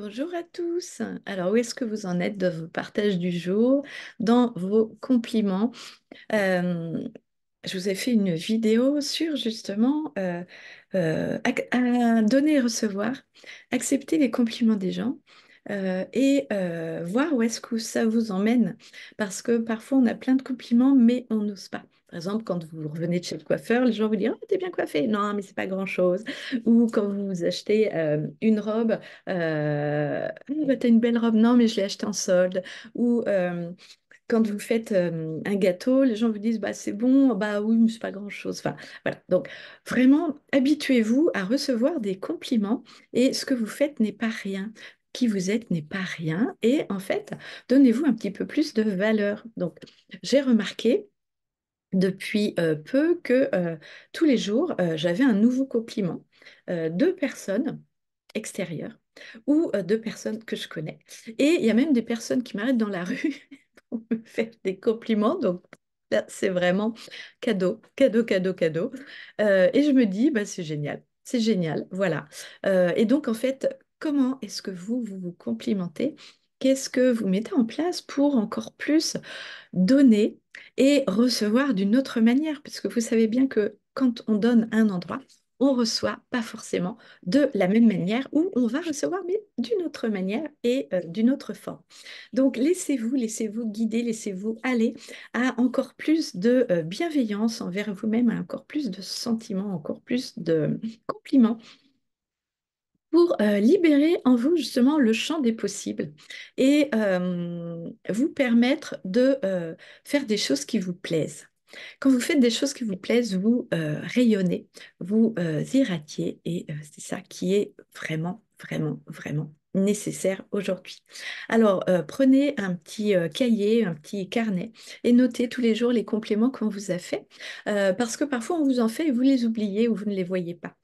Bonjour à tous. Alors, où est-ce que vous en êtes de vos partages du jour, dans vos compliments? Euh, je vous ai fait une vidéo sur justement à donner et recevoir, accepter les compliments des gens et voir où est-ce que ça vous emmène. Parce que parfois on a plein de compliments, mais on n'ose pas. Par exemple, quand vous revenez de chez le coiffeur, les gens vous disent: «Oh, t'es bien coiffé.» Non, mais c'est pas grand-chose. Ou quand vous achetez une robe, «Ah, bah, t'as une belle robe.» Non, mais je l'ai achetée en solde. Ou quand vous faites un gâteau, les gens vous disent: «Bah, c'est bon.» «Bah oui, mais c'est pas grand-chose.» Enfin, voilà. Donc, vraiment, habituez-vous à recevoir des compliments et ce que vous faites n'est pas rien. Qui vous êtes n'est pas rien. Et en fait, donnez-vous un petit peu plus de valeur. Donc, j'ai remarqué depuis peu que tous les jours, j'avais un nouveau compliment de personnes extérieures ou de personnes que je connais. Et il y a même des personnes qui m'arrêtent dans la rue pour me faire des compliments. Donc, là, c'est vraiment cadeau, cadeau, cadeau, cadeau. Et je me dis, bah, c'est génial, voilà. Et donc, en fait, comment est-ce que vous vous complimentez? Qu'est-ce que vous mettez en place pour encore plus donner et recevoir d'une autre manière, puisque vous savez bien que quand on donne un endroit, on reçoit pas forcément de la même manière ou on va recevoir, mais d'une autre manière et d'une autre forme. Donc laissez-vous guider, laissez-vous aller à encore plus de bienveillance envers vous-même, à encore plus de sentiments, encore plus de compliments pour libérer en vous justement le champ des possibles et vous permettre de faire des choses qui vous plaisent. Quand vous faites des choses qui vous plaisent, vous rayonnez, vous irradiez et c'est ça qui est vraiment, vraiment, vraiment nécessaire aujourd'hui. Alors, prenez un petit cahier, un petit carnet et notez tous les jours les compléments qu'on vous a faits parce que parfois on vous en fait et vous les oubliez ou vous ne les voyez pas.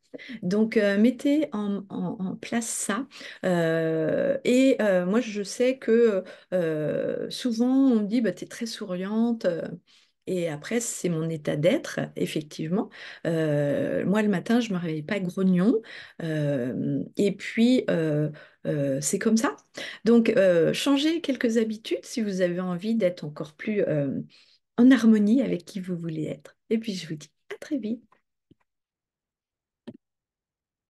Donc, mettez en place ça. Et moi, je sais que souvent, on me dit, bah, tu es très souriante. Et après, c'est mon état d'être, effectivement. Moi, le matin, je ne me réveille pas grognon. Et puis, c'est comme ça. Donc, changez quelques habitudes si vous avez envie d'être encore plus en harmonie avec qui vous voulez être. Et puis, je vous dis à très vite.